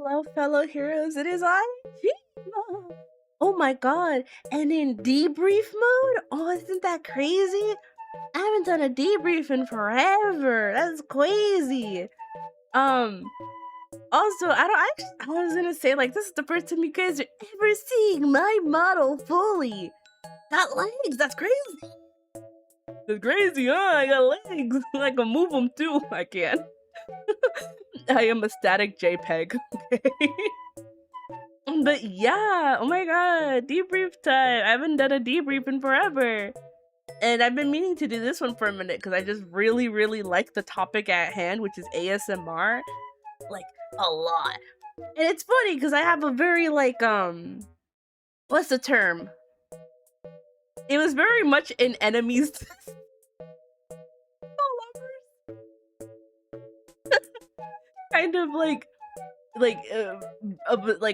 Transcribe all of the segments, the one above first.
Hello, fellow heroes. It is I, CHIMA. Oh my god. And in debrief mode? Oh, isn't that crazy? I haven't done a debrief in forever. That's crazy. Also, I was gonna say, like, this is the first time you guys are ever seeing my model fully. Got legs, that's crazy. That's crazy, huh? I got legs. I can move them too. I can. I am a static JPEG, okay? But yeah, oh my god, debrief time. I haven't done a debrief in forever. And I've been meaning to do this one for a minute because I just really, really like the topic at hand, which is ASMR. Like, a lot. And it's funny because I have a very, like, what's the term? It was very much an enemies to lovers. Kind of like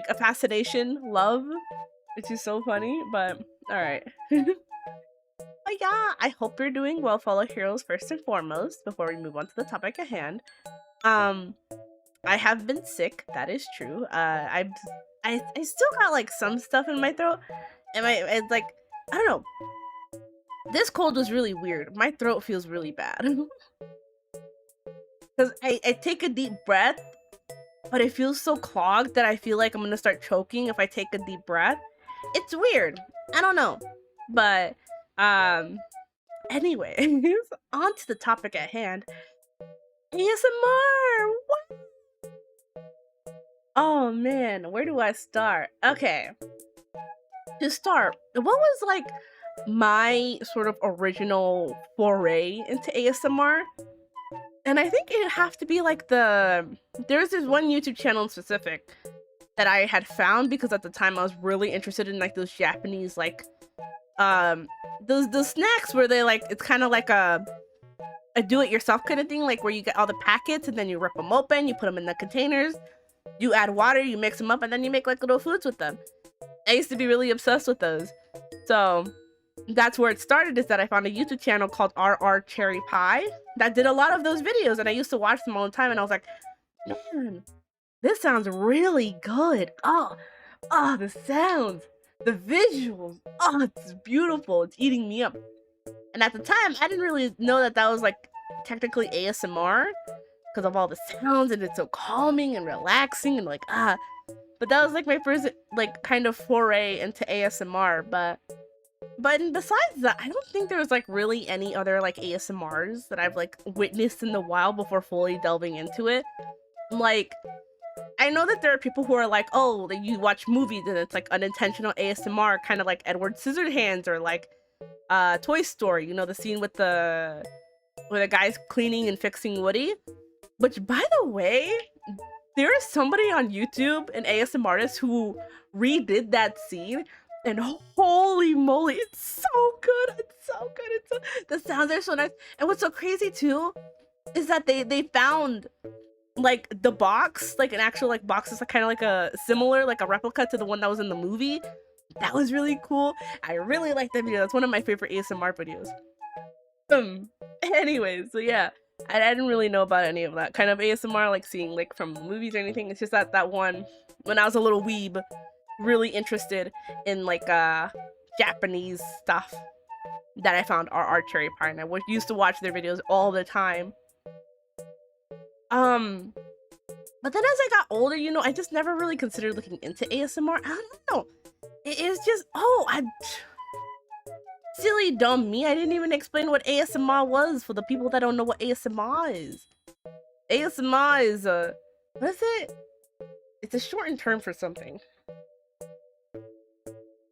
a fascination, love, which is so funny, but alright. But yeah, I hope you're doing well, fellow heroes, first and foremost, before we move on to the topic at hand. I have been sick, that is true. I still got like some stuff in my throat, and it's like, I don't know. This cold was really weird. My throat feels really bad. Because I take a deep breath, but it feels so clogged that I feel like I'm gonna start choking if I take a deep breath. It's weird. I don't know. But, anyway, on to the topic at hand. ASMR! What? Oh man, where do I start? Okay. To start, what was like my sort of original foray into ASMR? And I think it'd have to be like there's this one YouTube channel in specific that I had found because at the time I was really interested in like those Japanese like those snacks where they like, it's kind of like a do-it-yourself kind of thing, like where you get all the packets and then you rip them open, you put them in the containers, you add water, you mix them up, and then you make like little foods with them. I used to be really obsessed with those. So that's where it started, is that I found a YouTube channel called RR Cherry Pie that did a lot of those videos, and I used to watch them all the time, and I was like, man, this sounds really good. Oh, the sounds, the visuals, oh, it's beautiful. It's eating me up. And at the time, I didn't really know that that was like technically ASMR because of all the sounds, and it's so calming and relaxing and like, but that was like my first like kind of foray into ASMR. But besides that, I don't think there's like really any other like ASMRs that I've like witnessed in the wild before fully delving into it. Like, I know that there are people who are like, oh, that you watch movies and it's like unintentional ASMR, kind of like Edward Scissorhands or like Toy Story, you know, the scene with where the guy's cleaning and fixing Woody. Which, by the way, there is somebody on YouTube, an ASMR artist, who redid that scene, and holy moly, it's so good. It's so good. The sounds are so nice. And what's so crazy too is that they found like the box, like an actual like box is like, kind of like a similar, like a replica to the one that was in the movie. That was really cool. I really like that video. That's one of my favorite ASMR videos. Anyways, so yeah, I didn't really know about any of that kind of ASMR, like seeing like from movies or anything. It's just that one, when I was a little weeb, really interested in like Japanese stuff, that I found RR Cherry Pie, and I used to watch their videos all the time. But then as I got older, you know, I just never really considered looking into ASMR. I don't know. It is just, silly dumb me. I didn't even explain what ASMR was for the people that don't know what ASMR is. ASMR is what is it? It's a shortened term for something.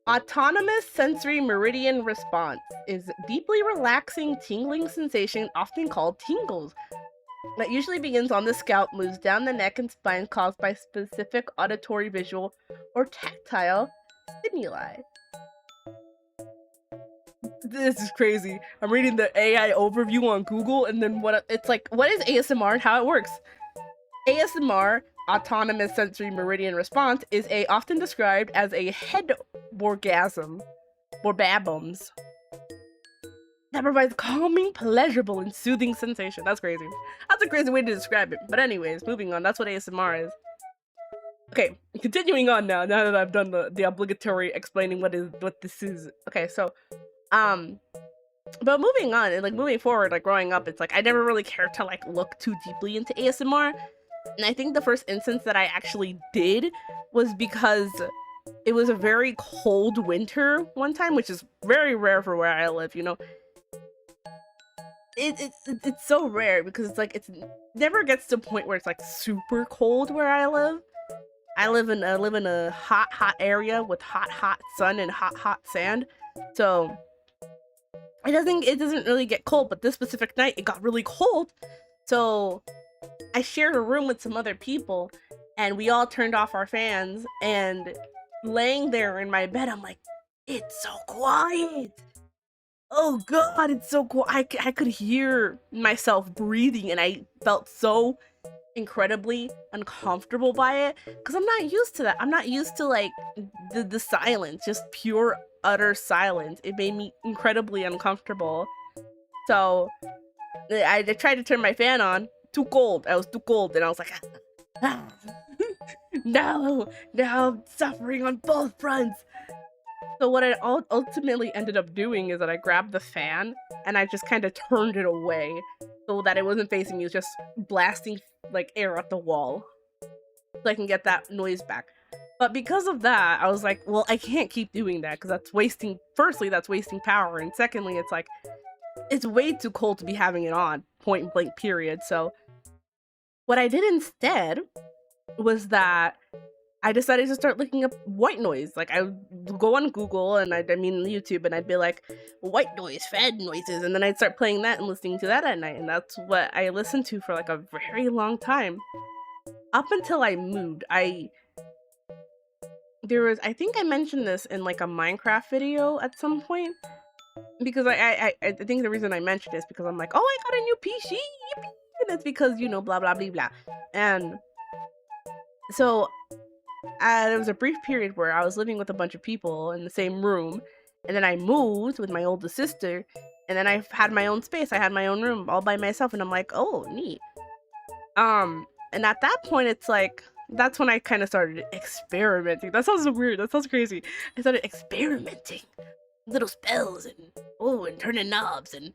Autonomous sensory meridian response is deeply relaxing tingling sensation, often called tingles, that usually begins on the scalp, moves down the neck and spine, caused by specific auditory, visual, or tactile stimuli. This is crazy. I'm reading the AI overview on Google, and then it's like, what is ASMR and how it works? ASMR, autonomous sensory meridian response, is often described as a head orgasm, or babums, that provides calming, pleasurable, and soothing sensation. That's crazy. That's a crazy way to describe it. But anyways, moving on. That's what ASMR is. Okay, continuing on now that I've done the obligatory explaining what this is. Okay, so but moving on and like moving forward, like growing up, it's like I never really cared to like look too deeply into ASMR. And I think the first instance that I actually did was because it was a very cold winter one time, which is very rare for where I live, you know. It's so rare because it's like it never gets to a point where it's like super cold where I live. I live in a hot area with hot sun and hot sand. So it doesn't really get cold, but this specific night it got really cold. So I shared a room with some other people and we all turned off our fans, and laying there in my bed, I'm like, it's so quiet. Oh god, it's so cool. I could hear myself breathing and I felt so incredibly uncomfortable by it because I'm not used to that. I'm not used to like the silence, just pure utter silence. It made me incredibly uncomfortable. So I tried to turn my fan on. Too cold. I was too cold, and I was like, ah, no, I'm suffering on both fronts. So what I ultimately ended up doing is that I grabbed the fan and I just kind of turned it away so that it wasn't facing me. It was just blasting like air at the wall so I can get that noise back. But because of that, I was like, well, I can't keep doing that because that's wasting, firstly, that's wasting power. And secondly, it's like, it's way too cold to be having it on, point blank period. So what I did instead was that I decided to start looking up white noise. Like I would go on Google and I mean YouTube, and I'd be like, white noise, fan noises, and then I'd start playing that and listening to that at night, and that's what I listened to for like a very long time. Up until I moved, I think I mentioned this in like a Minecraft video at some point, because I think the reason I mentioned it is because I'm like, oh, I got a new PC, yippee! And it's because, you know, blah blah blah blah. And so there was a brief period where I was living with a bunch of people in the same room, and then I moved with my oldest sister, and then I had my own space. I had my own room all by myself, and I'm like, oh, neat. And at that point, it's like, that's when I kind of started experimenting. That sounds weird. That sounds crazy. I started experimenting, little spells, and turning knobs, and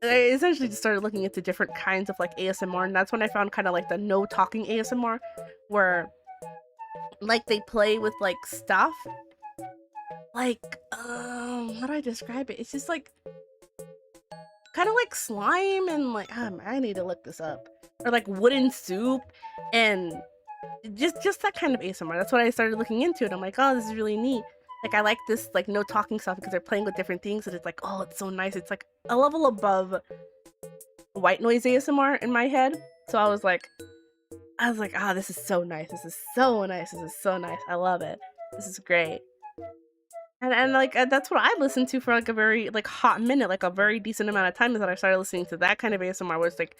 I essentially just started looking into different kinds of like ASMR, and that's when I found kind of like the no talking ASMR, where like they play with like stuff, like how do I describe it? It's just like kind of like slime and like I need to look this up, or like wooden soup, and just that kind of ASMR. That's what I started looking into, and I'm like, oh, this is really neat. Like I like this like no talking stuff because they're playing with different things, and it's like, oh, it's so nice. It's like a level above white noise ASMR in my head. So I was like, ah, this is so nice. This is so nice. This is so nice. I love it. This is great. And like that's what I listened to for like a very like hot minute, like a very decent amount of time, is that I started listening to that kind of ASMR where it's like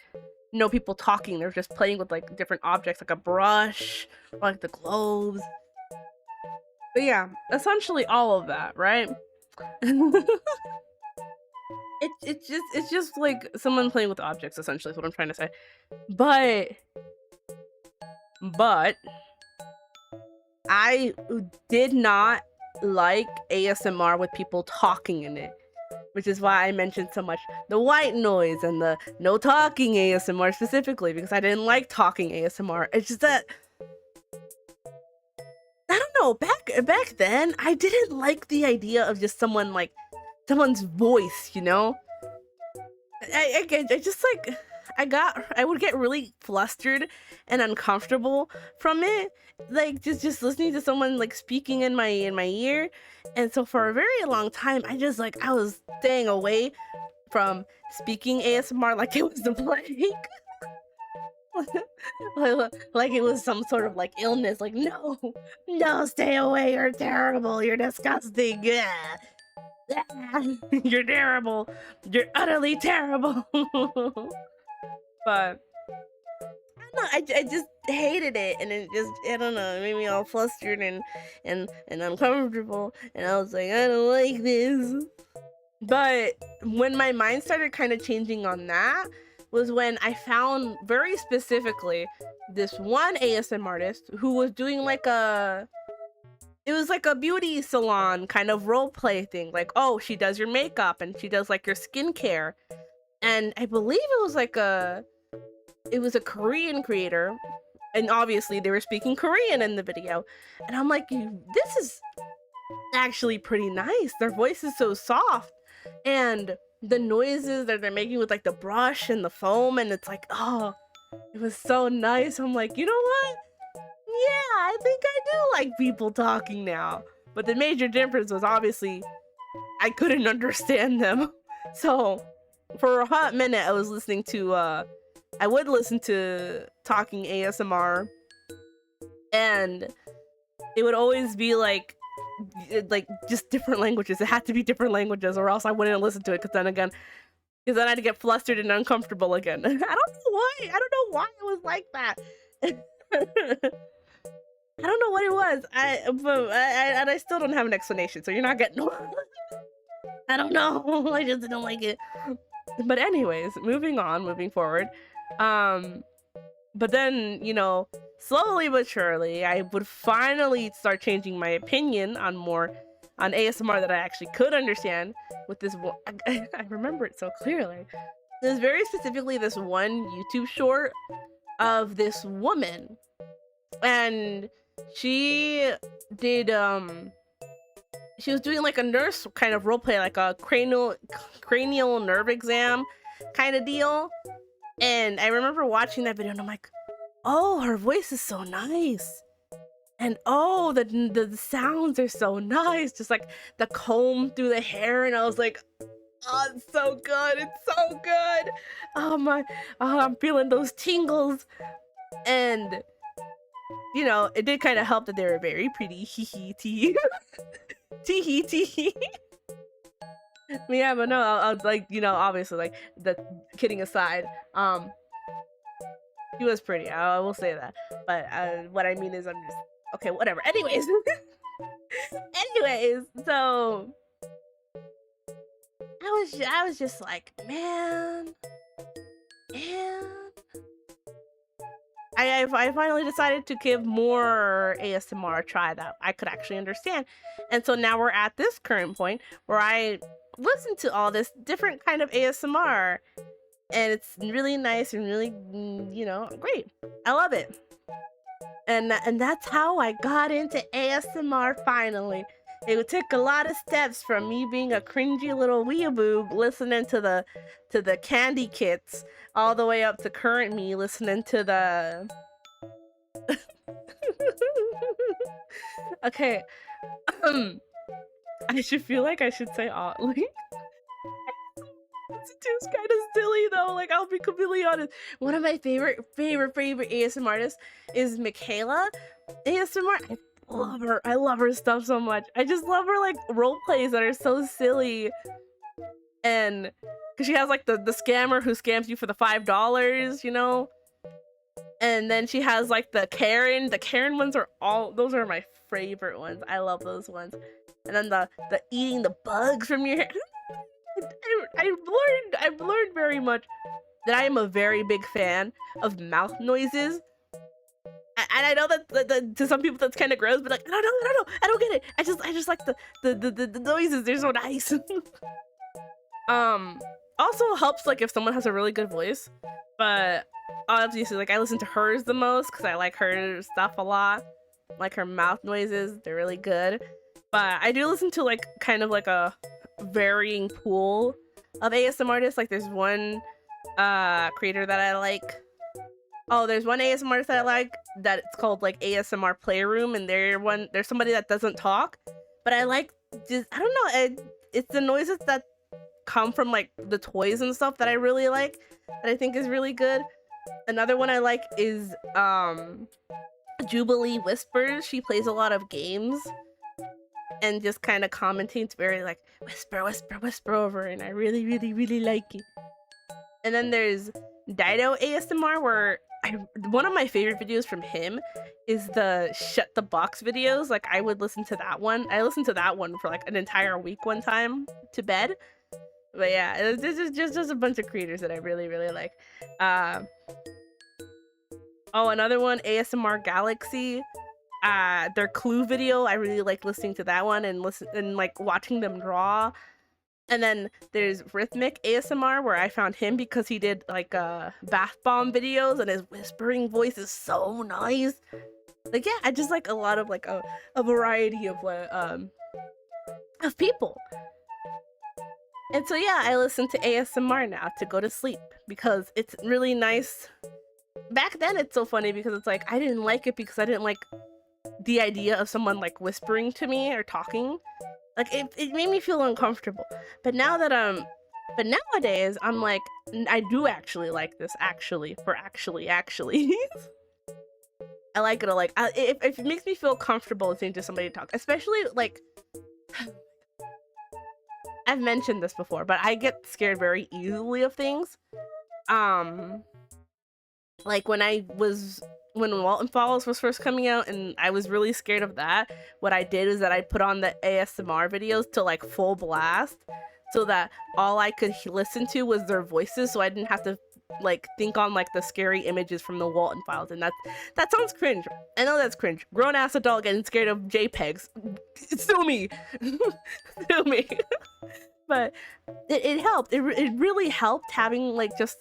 no people talking. They're just playing with like different objects, like a brush or like the globes. But yeah, essentially all of that, right? It's just like someone playing with objects, essentially is what I'm trying to say. But I did not like ASMR with people talking in it, which is why I mentioned so much the white noise and the no talking ASMR specifically, because I didn't like talking ASMR. It's just that I don't know, back then I didn't like the idea of just someone like someone's voice, you know? I just like I would get really flustered and uncomfortable from it, like just listening to someone like speaking in my ear. And so for a very long time I was staying away from speaking ASMR like it was the plague. Like it was some sort of like illness, like no, stay away, you're terrible, you're disgusting, yeah. You're terrible, you're utterly terrible. But I just hated it, and it just, I don't know, it made me all flustered and uncomfortable, and I was like, I don't like this. But when my mind started kind of changing on that, was when I found very specifically this one ASM artist who was doing like it was like a beauty salon kind of role play thing. Like, oh, she does your makeup and she does like your skincare. And I believe it was a Korean creator. And obviously they were speaking Korean in the video. And I'm like, this is actually pretty nice. Their voice is so soft. And the noises that they're making with like the brush and the foam, and it's like, oh, it was so nice. I'm like, you know what? Yeah, I think I do like people talking now. But the major difference was obviously I couldn't understand them. So for a hot minute, I was listening to, I would listen to talking ASMR, and it would always be like just different languages. It had to be different languages, or else I wouldn't listen to it. Because then I'd get flustered and uncomfortable again. I don't know why. I don't know why it was like that. I don't know what it was. I still don't have an explanation. So you're not getting one. I don't know. I just don't like it. But anyways, moving forward. But then, you know, slowly but surely, I would finally start changing my opinion on ASMR that I actually could understand with this one. I remember it so clearly. There's very specifically this one YouTube short of this woman, and she did, she was doing like a nurse kind of role play, like a cranial nerve exam kind of deal. And I remember watching that video and I'm like, oh, her voice is so nice. And oh, the sounds are so nice. Just like the comb through the hair. And I was like, oh, it's so good. It's so good. Oh, I'm feeling those tingles. And, you know, it did kind of help that they were very pretty. Hee tee. Tee tee. Yeah, but no, I was like, you know, obviously, like, the kidding aside, she was pretty, I will say that, but what I mean is I'm just, okay, whatever, anyways, so, I was just like, man, I finally decided to give more ASMR a try that I could actually understand, and so now we're at this current point where I listen to all this different kind of ASMR, and it's really nice and really, you know, great. I love it. And that's how I got into ASMR finally. It took a lot of steps from me being a cringy little weeaboo listening to the candy kits all the way up to current me listening to the okay. I should feel like I should say like it's kind of silly though, like I'll be completely honest. One of my favorite ASMR artists is Michaela ASMR. I love her stuff so much. I just love her like role plays that are so silly. And because she has like the scammer who scams you for the $5, you know? And then she has like the Karen ones those are my favorite ones. I love those ones. And then the eating the bugs from your hair. I've learned very much that I am a very big fan of mouth noises. And I know that to some people that's kind of gross, but like I don't get it. I just like the noises. They're so nice. Also helps like if someone has a really good voice, but obviously like I listen to hers the most because I like her stuff a lot. Like her mouth noises, they're really good. But I do listen to like kind of like a varying pool of ASMR artists. Like there's one creator that I like. Oh, there's one ASMR artist that I like that it's called like ASMR Playroom, and there's somebody that doesn't talk, but I like just I don't know, it's the noises that come from like the toys and stuff that I really like, that I think is really good. Another one I like is Jubilee Whispers. She plays a lot of games and just kind of commentates very like whisper over, and I really like it. And then there's Dido ASMR, where one of my favorite videos from him is the shut the box videos. Like I would listen to that one. I listened to that one for like an entire week one time to bed. But yeah, it's just a bunch of creators that I really, really like. Um, oh, another one, ASMR Galaxy. Their Clue video, I really like listening to that one and like watching them draw. And then there's Rhythmic ASMR, where I found him because he did like bath bomb videos, and his whispering voice is so nice. Like, yeah, I just like a lot of like a variety of people. And so yeah, I listen to ASMR now to go to sleep because it's really nice. Back then, it's so funny because it's like I didn't like it because I didn't like the idea of someone like whispering to me or talking. Like it made me feel uncomfortable. But now that but nowadays I'm like, I do actually like this. Actually. I like it. Like if it makes me feel comfortable listening to somebody talk, especially like I've mentioned this before, but I get scared very easily of things. Like when Walton Falls was first coming out and I was really scared of that, what I did is that I put on the ASMR videos to like full blast so that all I could listen to was their voices, so I didn't have to like think on like the scary images from the Walton Files. And that sounds cringe. I know that's cringe. Grown ass adult getting scared of JPEGs. Sue me. Sue me. But it helped. It really helped having like just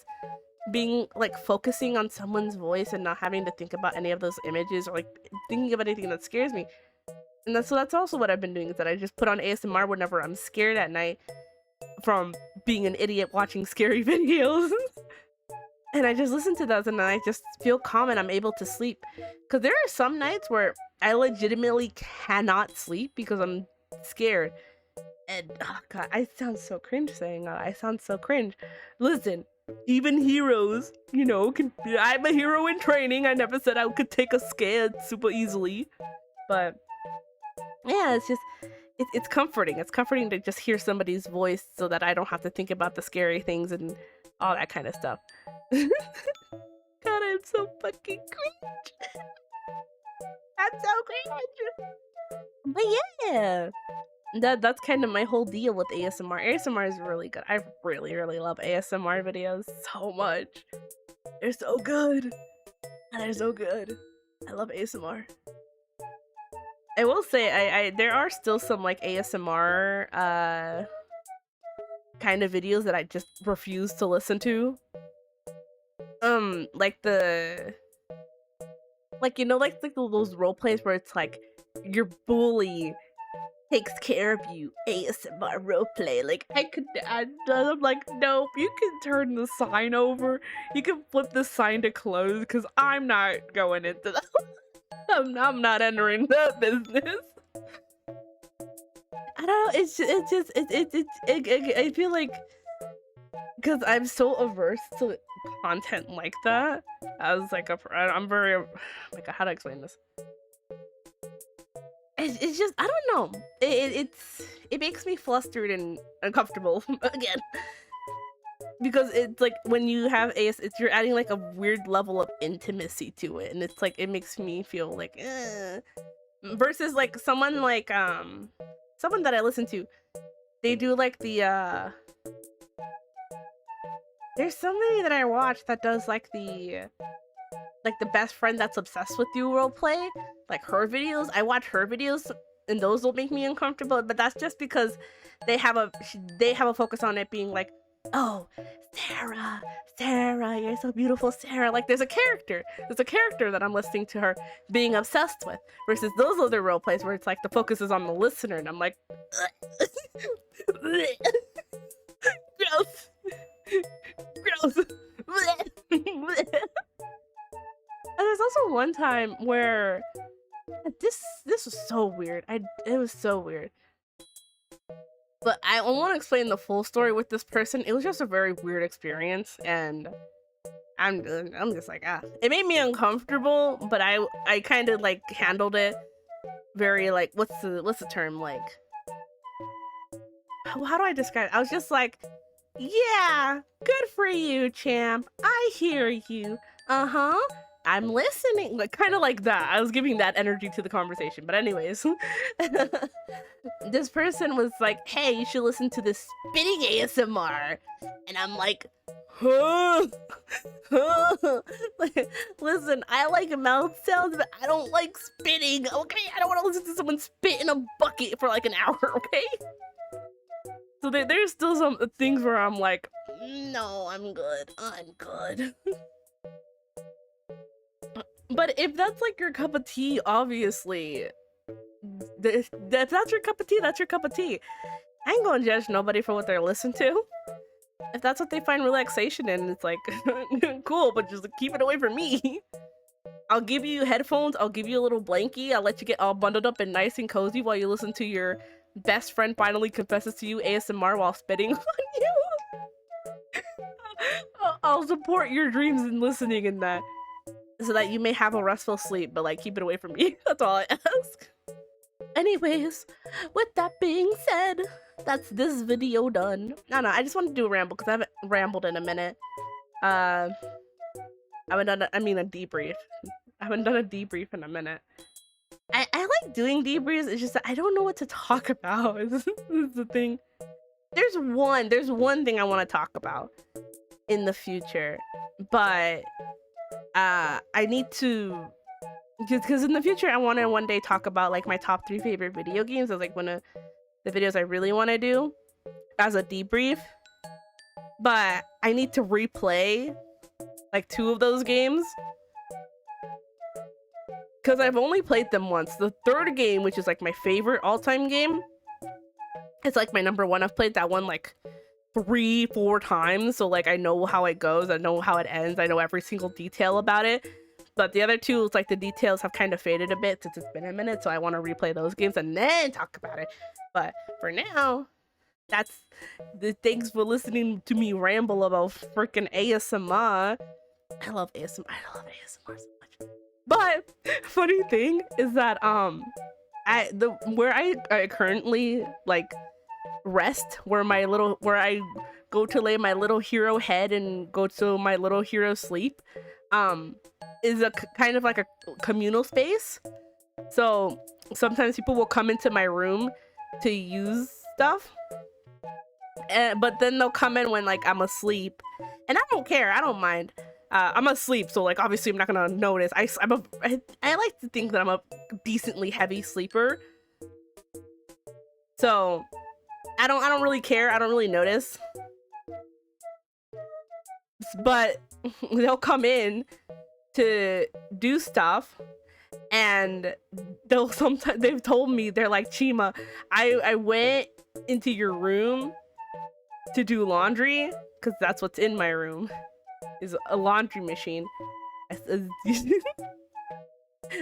being like focusing on someone's voice and not having to think about any of those images or like thinking of anything that scares me. And that's also what I've been doing, is that I just put on ASMR whenever I'm scared at night from being an idiot watching scary videos. And I just listen to those and then I just feel calm and I'm able to sleep. Because there are some nights where I legitimately cannot sleep because I'm scared. And oh god, I sound so cringe saying that. I sound so cringe. Listen, even heroes, you know, I'm a hero in training. I never said I could take a scare super easily. But yeah, it's just, it's comforting. It's comforting to just hear somebody's voice so that I don't have to think about the scary things and all that kind of stuff. God, I'm so fucking cringe. That's so cringe. But yeah. That's kind of my whole deal with ASMR. ASMR is really good. I really, really love ASMR videos so much. They're so good. And they're so good. I love ASMR. I will say, there are still some like ASMR kind of videos that I just refuse to listen to. Like you know, like those role plays where it's like your bully takes care of you, ASMR roleplay. Like I'm like, nope, you can turn the sign over. You can flip the sign to close because I'm not going into that. I'm not entering that business. I don't know, I feel like because I'm so averse to content like that. I'm very, oh my god, how to explain this? It's just, I don't know. It makes me flustered and uncomfortable again. Because it's like when you have you're adding like a weird level of intimacy to it, and it's like it makes me feel like versus like someone that I listen to, they do like the there's somebody that I watch that does like the best friend that's obsessed with you roleplay, like her videos. I watch her videos and those will make me uncomfortable, but that's just because they have a focus on it being like, oh, Sarah, you're so beautiful, Sarah. Like there's a character that I'm listening to her being obsessed with, versus those other role plays where it's like the focus is on the listener and I'm like gross. And there's also one time where this was so weird. It was so weird. But I want to explain the full story with this person. It was just a very weird experience, and I'm just like, it made me uncomfortable, but I kind of like handled it very like, what's the term, like, how do I describe it? I was just like, yeah, good for you, champ. I hear you. I'm listening, like kind of like that. I was giving that energy to the conversation. But anyways, this person was like, hey, you should listen to this spitting ASMR. And I'm like, huh? Listen, I like mouth sounds, but I don't like spitting, okay? I don't want to listen to someone spit in a bucket for like an hour, okay? So there's still some things where I'm like, no, I'm good. I'm good. But if that's like your cup of tea, obviously, if that's your cup of tea, that's your cup of tea. I ain't gonna judge nobody for what they're listening to. If that's what they find relaxation in, it's like, cool, but just keep it away from me. I'll give you headphones, I'll give you a little blankie, I'll let you get all bundled up and nice and cozy while you listen to your best friend finally confesses to you ASMR while spitting on you. I'll support your dreams in listening in that, so that you may have a restful sleep, but like keep it away from me. That's all I ask. Anyways, with that being said, that's this video done. No, I just want to do a ramble because I haven't rambled in a minute. I haven't done a debrief. I haven't done a debrief in a minute. I like doing debriefs, it's just that I don't know what to talk about. This is the thing. There's one thing I want to talk about in the future, but I need to, because in the future I want to one day talk about like my top 3 favorite video games as like one of the videos I really want to do as a debrief. But I need to replay like 2 of those games because I've only played them once. The 3rd game, which is like my favorite all-time game, it's like my number 1. I've played that one like 3-4 times, so like I know how it goes, I know how it ends, I know every single detail about it. But the other 2, it's like the details have kind of faded a bit since it's been a minute, so I want to replay those games and then talk about it. But for now, that's the thanks for listening to me ramble about freaking ASMR. I love ASMR so much. But funny thing is that where I currently like rest, where I go to lay my little hero head and go to my little hero sleep, is a kind of like a communal space. So sometimes people will come into my room to use stuff, but then they'll come in when like I'm asleep, and I don't care, I don't mind. I'm asleep, so like obviously I'm not gonna notice. I like to think that I'm a decently heavy sleeper, so I don't really care, I don't really notice. But they'll come in to do stuff, and they've told me, they're like, Chima, I went into your room to do laundry, because that's what's in my room, is a laundry machine.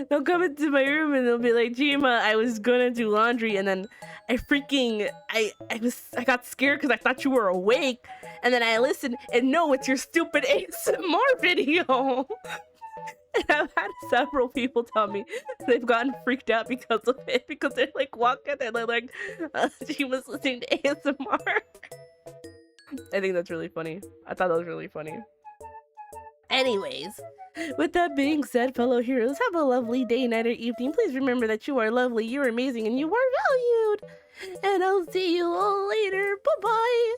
They'll come into my room and they'll be like, Chima, I was gonna do laundry, and then I got scared because I thought you were awake, and then I listened, and no, it's your stupid ASMR video. And I've had several people tell me they've gotten freaked out because of it, because they're like walking and they're like, she was listening to ASMR. I think that's really funny. I thought that was really funny. Anyways, with that being said, fellow heroes, have a lovely day, night, or evening. Please remember that you are lovely, you're amazing, and you are valued. And I'll see you all later. Bye-bye.